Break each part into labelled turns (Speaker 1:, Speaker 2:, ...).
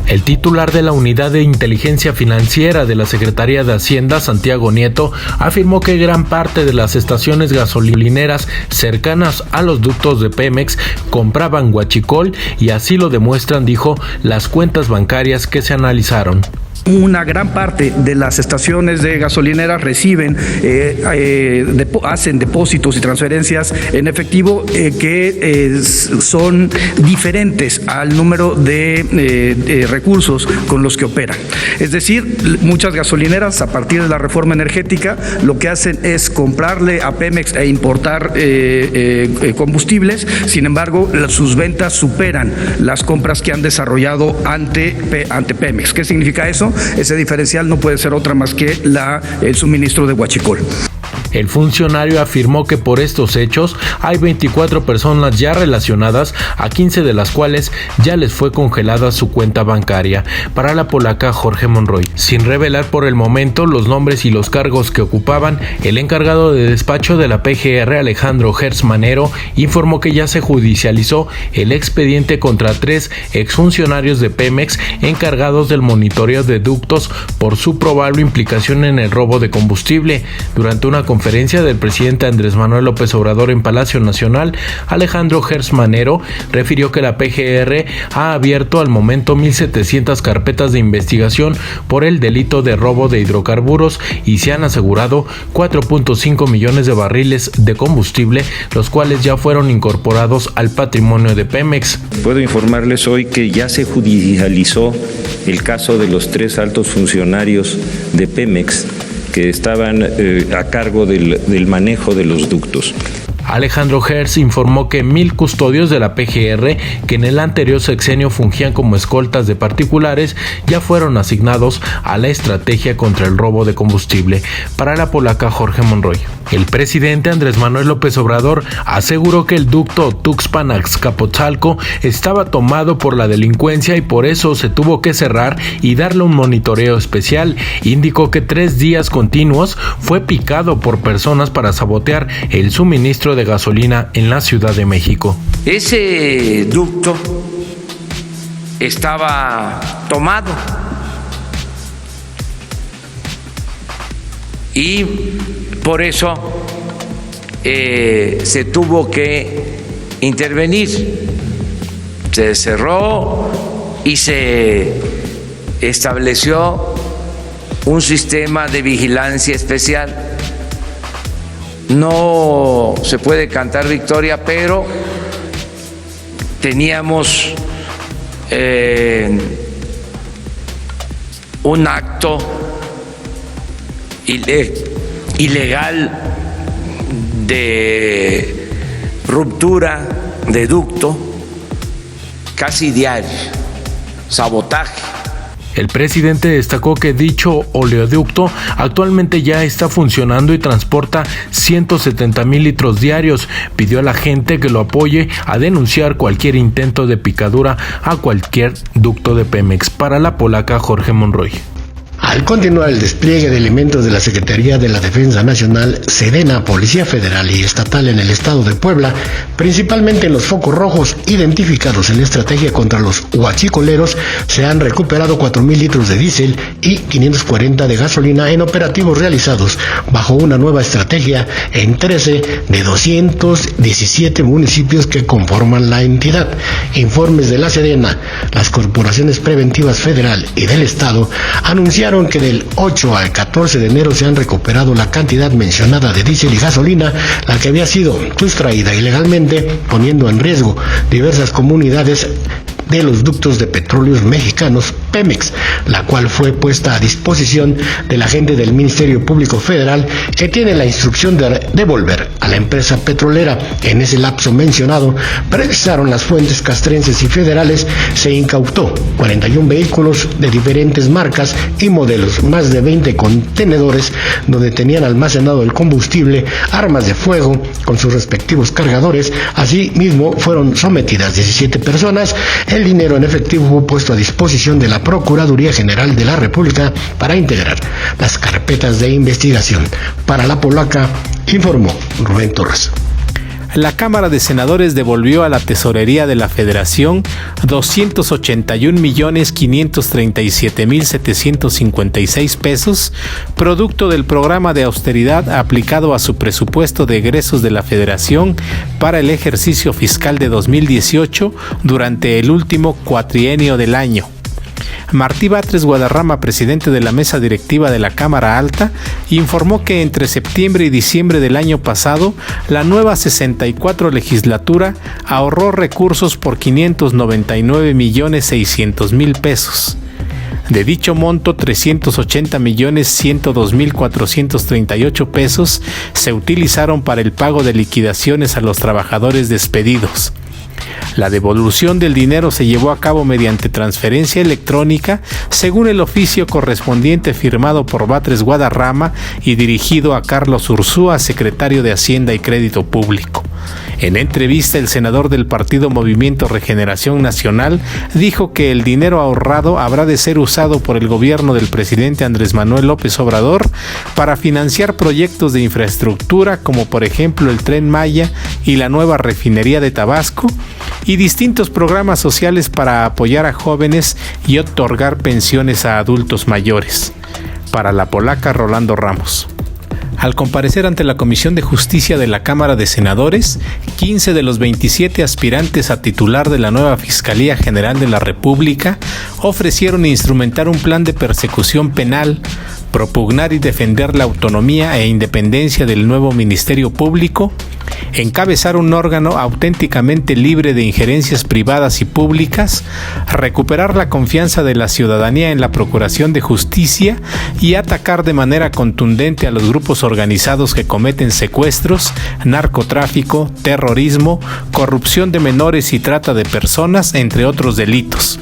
Speaker 1: El titular de la Unidad de Inteligencia Financiera de la Secretaría de Hacienda, Santiago Nieto, afirmó que gran parte de las estaciones gasolineras cercanas a los ductos de Pemex compraban huachicol y así lo demuestran, dijo, las cuentas bancarias que se analizaron.
Speaker 2: Una gran parte de las estaciones de gasolineras reciben, hacen depósitos y transferencias en efectivo que son diferentes al número de recursos con los que operan. Es decir, muchas gasolineras a partir de la reforma energética lo que hacen es comprarle a Pemex e importar combustibles. Sin embargo, sus ventas superan las compras que han desarrollado ante Pemex. ¿Qué significa eso? Ese diferencial no puede ser otra más que el suministro de huachicol.
Speaker 1: El funcionario afirmó que por estos hechos hay 24 personas ya relacionadas, a 15 de las cuales ya les fue congelada su cuenta bancaria. Para La Polaca, Jorge Monroy. Sin revelar por el momento los nombres y los cargos que ocupaban, el encargado de despacho de la PGR, Alejandro Gertz Manero, informó que ya se judicializó el expediente contra 3 exfuncionarios de Pemex encargados del monitoreo de ductos por su probable implicación en el robo de combustible. Durante una conferencia del presidente Andrés Manuel López Obrador en Palacio Nacional, Alejandro Gertz Manero refirió que la PGR ha abierto al momento 1,700 carpetas de investigación por el delito de robo de hidrocarburos y se han asegurado 4.5 millones de barriles de combustible, los cuales ya fueron incorporados al patrimonio de Pemex.
Speaker 3: Puedo informarles hoy que ya se judicializó el caso de los 3 altos funcionarios de Pemex que estaban a cargo del manejo de los ductos.
Speaker 1: Alejandro Gertz informó que 1,000 custodios de la PGR, que en el anterior sexenio fungían como escoltas de particulares, ya fueron asignados a la estrategia contra el robo de combustible. Para La Polaca, Jorge Monroy. El presidente Andrés Manuel López Obrador aseguró que el ducto Tuxpan-Azcapotzalco estaba tomado por la delincuencia y por eso se tuvo que cerrar y darle un monitoreo especial. Indicó que 3 días continuos fue picado por personas para sabotear el suministro de gasolina en la Ciudad de México.
Speaker 4: Ese ducto estaba tomado y por eso se tuvo que intervenir. Se cerró y se estableció un sistema de vigilancia especial. No se puede cantar victoria, pero teníamos un acto ilegal de ruptura de ducto casi diario, sabotaje.
Speaker 1: El presidente destacó que dicho oleoducto actualmente ya está funcionando y transporta 170,000 litros diarios. Pidió a la gente que lo apoye a denunciar cualquier intento de picadura a cualquier ducto de Pemex. Para La Polaca, Jorge Monroy.
Speaker 5: Al continuar el despliegue de elementos de la Secretaría de la Defensa Nacional, Sedena, Policía Federal y Estatal en el estado de Puebla, principalmente en los focos rojos identificados en la estrategia contra los huachicoleros, se han recuperado 4,000 litros de diésel y 540 de gasolina en operativos realizados bajo una nueva estrategia en 13 de 217 municipios que conforman la entidad. Informes de la Sedena, las corporaciones preventivas federal y del estado anunciaron que del 8 al 14 de enero se han recuperado la cantidad mencionada de diésel y gasolina, la que había sido sustraída ilegalmente, poniendo en riesgo diversas comunidades de los ductos de petróleos mexicanos Pemex, la cual fue puesta a disposición de la gente del Ministerio Público Federal, que tiene la instrucción de devolver a la empresa petrolera. En ese lapso mencionado, precisaron las fuentes castrenses y federales, se incautó 41 vehículos de diferentes marcas y modelos, más de 20 contenedores donde tenían almacenado el combustible, armas de fuego con sus respectivos cargadores. Asimismo, fueron sometidas 17 personas. El dinero en efectivo fue puesto a disposición de la Procuraduría General de la República para integrar las carpetas de investigación. Para La Polaca, informó Rubén Torres.
Speaker 1: la Cámara de Senadores devolvió a la Tesorería de la Federación 281.537.756 pesos, producto del programa de austeridad aplicado a su presupuesto de egresos de la Federación para el ejercicio fiscal de 2018 durante el último cuatrienio del año. Martí Batres Guadarrama, presidente de la mesa directiva de la Cámara Alta, informó que entre septiembre y diciembre del año pasado, la nueva 64 legislatura ahorró recursos por 599.600.000 pesos. De dicho monto, 380.102.438 pesos se utilizaron para el pago de liquidaciones a los trabajadores despedidos. La devolución del dinero se llevó a cabo mediante transferencia electrónica, según el oficio correspondiente firmado por Batres Guadarrama y dirigido a Carlos Ursúa, secretario de Hacienda y Crédito Público. En entrevista, el senador del partido Movimiento Regeneración Nacional dijo que el dinero ahorrado habrá de ser usado por el gobierno del presidente Andrés Manuel López Obrador para financiar proyectos de infraestructura como por ejemplo el Tren Maya y la nueva refinería de Tabasco, y distintos programas sociales para apoyar a jóvenes y otorgar pensiones a adultos mayores. Para La Polaca, Rolando Ramos. Al comparecer ante la Comisión de Justicia de la Cámara de Senadores, 15 de los 27 aspirantes a titular de la nueva Fiscalía General de la República ofrecieron instrumentar un plan de persecución penal, propugnar y defender la autonomía e independencia del nuevo Ministerio Público, encabezar un órgano auténticamente libre de injerencias privadas y públicas, recuperar la confianza de la ciudadanía en la Procuración de Justicia y atacar de manera contundente a los grupos organizados que cometen secuestros, narcotráfico, terrorismo, corrupción de menores y trata de personas, entre otros delitos.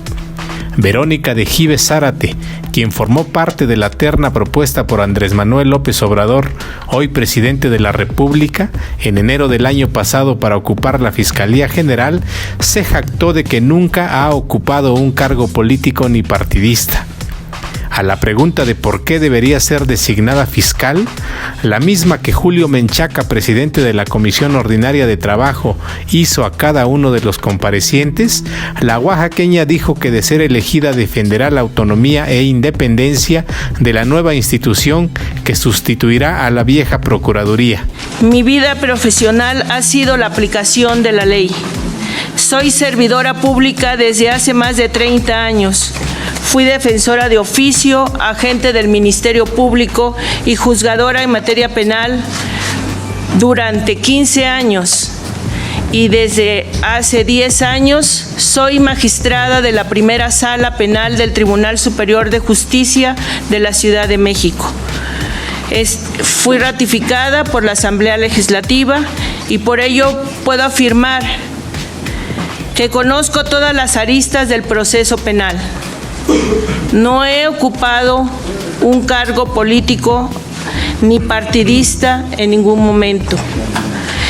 Speaker 1: Verónica de Gives Zárate, quien formó parte de la terna propuesta por Andrés Manuel López Obrador, hoy presidente de la República, en enero del año pasado para ocupar la Fiscalía General, se jactó de que nunca ha ocupado un cargo político ni partidista. A la pregunta de por qué debería ser designada fiscal, la misma que Julio Menchaca, presidente de la Comisión Ordinaria de Trabajo, hizo a cada uno de los comparecientes, la oaxaqueña dijo que de ser elegida defenderá la autonomía e independencia de la nueva institución que sustituirá a la vieja Procuraduría.
Speaker 6: Mi vida profesional ha sido la aplicación de la ley. Soy servidora pública desde hace más de 30 años. Fui defensora de oficio, agente del Ministerio Público y juzgadora en materia penal durante 15 años. Y desde hace 10 años soy magistrada de la primera sala penal del Tribunal Superior de Justicia de la Ciudad de México. Fui ratificada por la Asamblea Legislativa y por ello puedo afirmar que conozco todas las aristas del proceso penal. No he ocupado un cargo político ni partidista en ningún momento.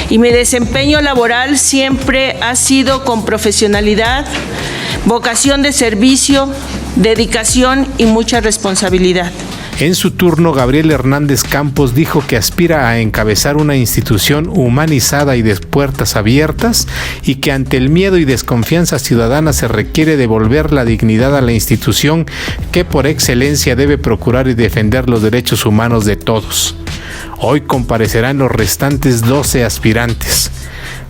Speaker 6: Y mi desempeño laboral siempre ha sido con profesionalidad, vocación de servicio, dedicación y mucha responsabilidad.
Speaker 1: En su turno, Gabriel Hernández Campos dijo que aspira a encabezar una institución humanizada y de puertas abiertas y que ante el miedo y desconfianza ciudadana se requiere devolver la dignidad a la institución que por excelencia debe procurar y defender los derechos humanos de todos. Hoy comparecerán los restantes 12 aspirantes.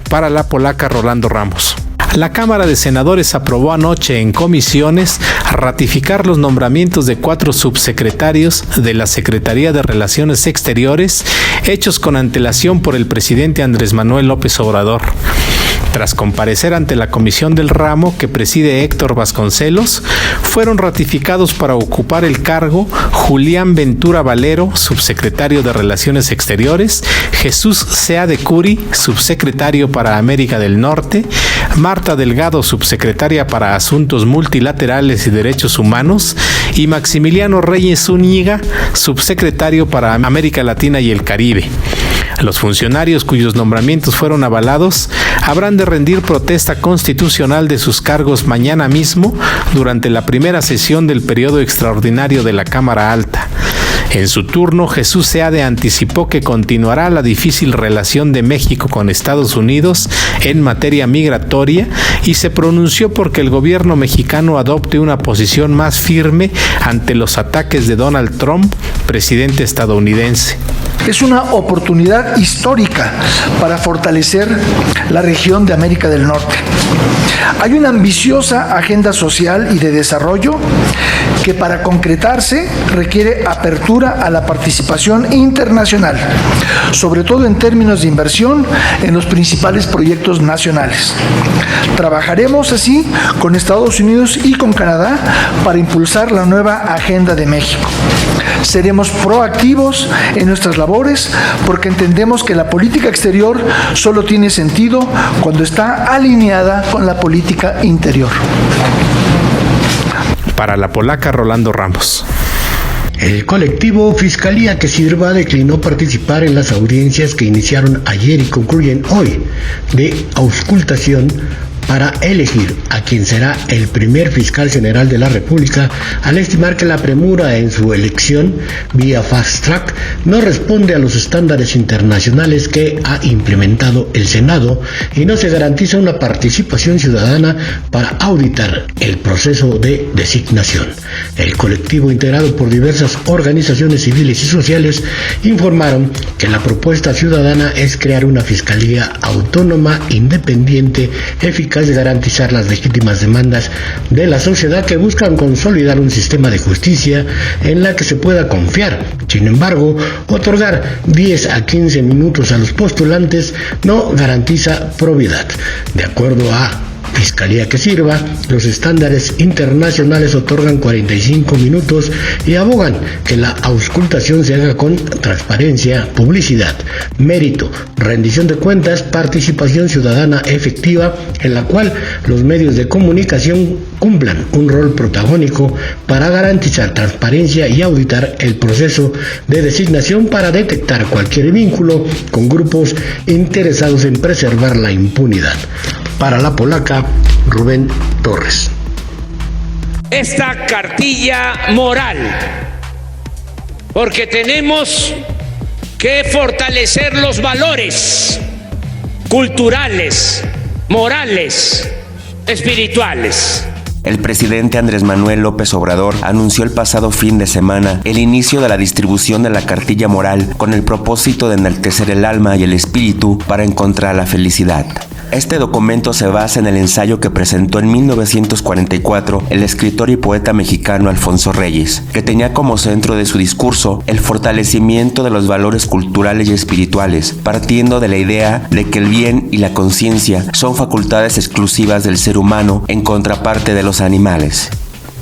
Speaker 1: Para La Polaca, Rolando Ramos. La Cámara de Senadores aprobó anoche en comisiones ratificar los nombramientos de 4 subsecretarios de la Secretaría de Relaciones Exteriores hechos con antelación por el presidente Andrés Manuel López Obrador. Tras comparecer ante la comisión del ramo que preside Héctor Vasconcelos, fueron ratificados para ocupar el cargo Julián Ventura Valero, subsecretario de Relaciones Exteriores, Jesús Seade Curi, subsecretario para América del Norte, Marta Delgado, subsecretaria para Asuntos Multilaterales y Derechos Humanos, y Maximiliano Reyes Zúñiga, subsecretario para América Latina y el Caribe. Los funcionarios cuyos nombramientos fueron avalados habrán de rendir protesta constitucional de sus cargos mañana mismo durante la primera sesión del periodo extraordinario de la Cámara Alta.
Speaker 7: En su turno, Jesús Seade anticipó que continuará la difícil relación de México con Estados Unidos en materia migratoria y se pronunció porque el gobierno mexicano adopte una posición más firme ante los ataques de Donald Trump, presidente estadounidense.
Speaker 8: Es una oportunidad histórica para fortalecer la región de América del Norte. Hay una ambiciosa agenda social y de desarrollo que para concretarse requiere apertura a la participación internacional, sobre todo en términos de inversión en los principales proyectos nacionales. Trabajaremos así con Estados Unidos y con Canadá para impulsar la nueva agenda de México. Seremos proactivos en nuestras labores porque entendemos que la política exterior solo tiene sentido cuando está alineada con la política interior.
Speaker 7: Para la polaca, Rolando Ramos.
Speaker 5: El colectivo Fiscalía que Sirva declinó participar en las audiencias que iniciaron ayer y concluyen hoy de auscultación para elegir a quien será el primer fiscal general de la República, al estimar que la premura en su elección vía fast track no responde a los estándares internacionales que ha implementado el Senado y no se garantiza una participación ciudadana para auditar el proceso de designación. El colectivo, integrado por diversas organizaciones civiles y sociales, informaron que la propuesta ciudadana es crear una fiscalía autónoma, independiente, eficaz de garantizar las legítimas demandas de la sociedad que buscan consolidar un sistema de justicia en la que se pueda confiar. Sin embargo, otorgar 10 a 15 minutos a los postulantes no garantiza probidad. De acuerdo a Fiscalía que Sirva, los estándares internacionales otorgan 45 minutos y abogan que la auscultación se haga con transparencia, publicidad, mérito, rendición de cuentas, participación ciudadana efectiva, en la cual los medios de comunicación cumplan un rol protagónico para garantizar transparencia y auditar el proceso de designación para detectar cualquier vínculo con grupos interesados en preservar la impunidad. Para la polaca, Rubén Torres.
Speaker 9: Esta cartilla moral, porque tenemos que fortalecer los valores culturales, morales, espirituales.
Speaker 10: El presidente Andrés Manuel López Obrador anunció el pasado fin de semana el inicio de la distribución de la cartilla moral con el propósito de enaltecer el alma y el espíritu para encontrar la felicidad. Este documento se basa en el ensayo que presentó en 1944 el escritor y poeta mexicano Alfonso Reyes, que tenía como centro de su discurso el fortalecimiento de los valores culturales y espirituales, partiendo de la idea de que el bien y la conciencia son facultades exclusivas del ser humano en contraparte de los animales.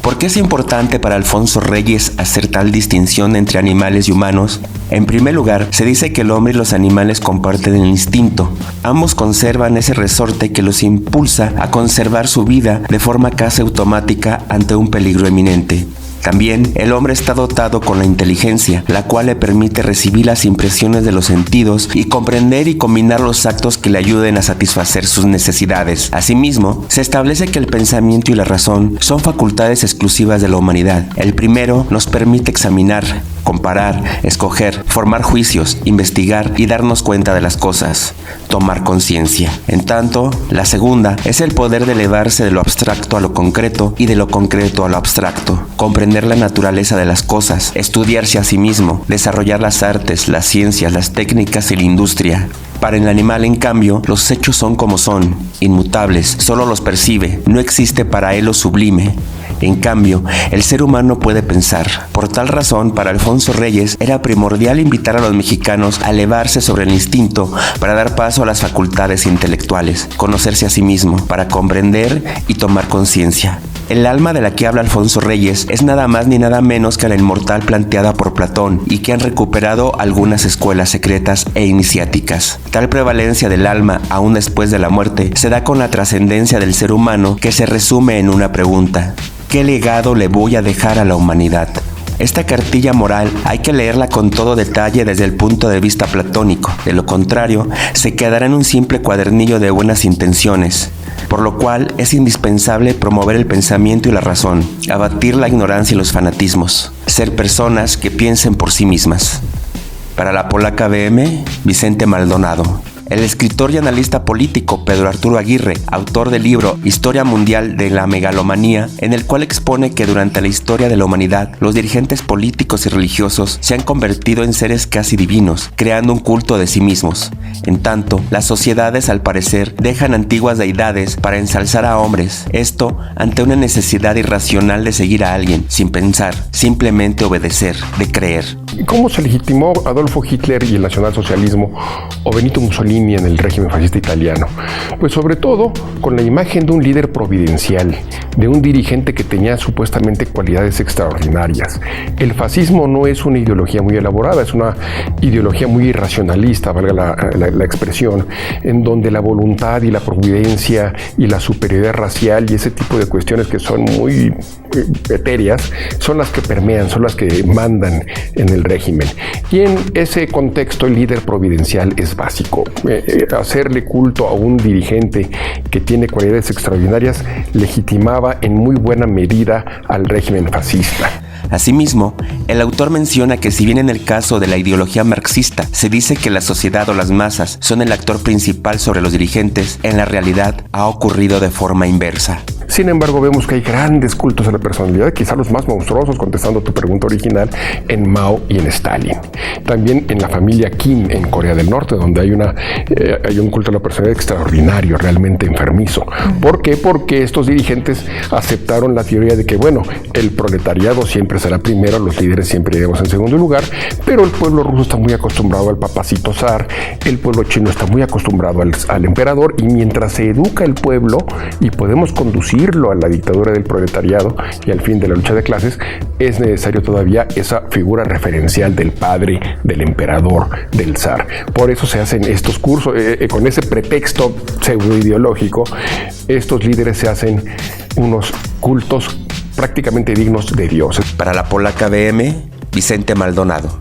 Speaker 10: ¿Por qué es importante para Alfonso Reyes hacer tal distinción entre animales y humanos? En primer lugar, se dice que el hombre y los animales comparten el instinto. Ambos conservan ese resorte que los impulsa a conservar su vida de forma casi automática ante un peligro eminente. También, el hombre está dotado con la inteligencia, la cual le permite recibir las impresiones de los sentidos y comprender y combinar los actos que le ayuden a satisfacer sus necesidades. Asimismo, se establece que el pensamiento y la razón son facultades exclusivas de la humanidad. El primero nos permite examinar, comparar, escoger, formar juicios, investigar y darnos cuenta de las cosas, tomar conciencia. En tanto, la segunda es el poder de elevarse de lo abstracto a lo concreto y de lo concreto a lo abstracto, comprender la naturaleza de las cosas, estudiarse a sí mismo, desarrollar las artes, las ciencias, las técnicas y la industria. Para el animal, en cambio, los hechos son como son, inmutables, solo los percibe, no existe para él lo sublime. En cambio, el ser humano puede pensar. Por tal razón, para Alfonso Reyes era primordial invitar a los mexicanos a elevarse sobre el instinto para dar paso a las facultades intelectuales, conocerse a sí mismo, para comprender y tomar conciencia. El alma de la que habla Alfonso Reyes es nada más ni nada menos que la inmortal planteada por Platón y que han recuperado algunas escuelas secretas e iniciáticas. Tal prevalencia del alma, aún después de la muerte, se da con la trascendencia del ser humano que se resume en una pregunta: ¿qué legado le voy a dejar a la humanidad? Esta cartilla moral hay que leerla con todo detalle desde el punto de vista platónico, de lo contrario, se quedará en un simple cuadernillo de buenas intenciones, por lo cual es indispensable promover el pensamiento y la razón, abatir la ignorancia y los fanatismos, ser personas que piensen por sí mismas. Para la Polaca BM, Vicente Maldonado. El escritor y analista político Pedro Arturo Aguirre, autor del libro Historia Mundial de la Megalomanía, en el cual expone que durante la historia de la humanidad, los dirigentes políticos y religiosos se han convertido en seres casi divinos, creando un culto de sí mismos. En tanto, las sociedades, al parecer, dejan antiguas deidades para ensalzar a hombres, esto ante una necesidad irracional de seguir a alguien, sin pensar, simplemente obedecer, de creer.
Speaker 11: ¿Cómo se legitimó Adolfo Hitler y el nacionalsocialismo o Benito Mussolini en el régimen fascista italiano? Pues sobre todo con la imagen de un líder providencial, de un dirigente que tenía supuestamente cualidades extraordinarias. El fascismo no es una ideología muy elaborada, es una ideología muy irracionalista, valga la expresión, en donde la voluntad y la providencia y la superioridad racial y ese tipo de cuestiones que son muy etéreas son las que permean, son las que mandan en el régimen. Y en ese contexto el líder providencial es básico. Hacerle culto a un dirigente que tiene cualidades extraordinarias legitimaba en muy buena medida al régimen fascista.
Speaker 10: Asimismo, el autor menciona que si bien en el caso de la ideología marxista se dice que la sociedad o las masas son el actor principal sobre los dirigentes, en la realidad ha ocurrido de forma inversa.
Speaker 11: Sin embargo, vemos que hay grandes cultos a la personalidad, quizá los más monstruosos, contestando tu pregunta original, en Mao y en Stalin. También en la familia Kim en Corea del Norte, donde hay un culto a la personalidad extraordinario, realmente enfermizo. ¿Por qué? Porque estos dirigentes aceptaron la teoría de que, bueno, el proletariado siempre será primero, los líderes siempre iremos en segundo lugar, pero el pueblo ruso está muy acostumbrado al papacito zar, el pueblo chino está muy acostumbrado al emperador, y mientras se educa el pueblo y podemos conducirlo a la dictadura del proletariado y al fin de la lucha de clases, es necesario todavía esa figura referencial del padre, del emperador, del zar. Por eso se hacen estos cursos, con ese pretexto pseudoideológico, estos líderes se hacen unos cultos prácticamente dignos de dioses.
Speaker 10: Para la Polaca BM, Vicente Maldonado.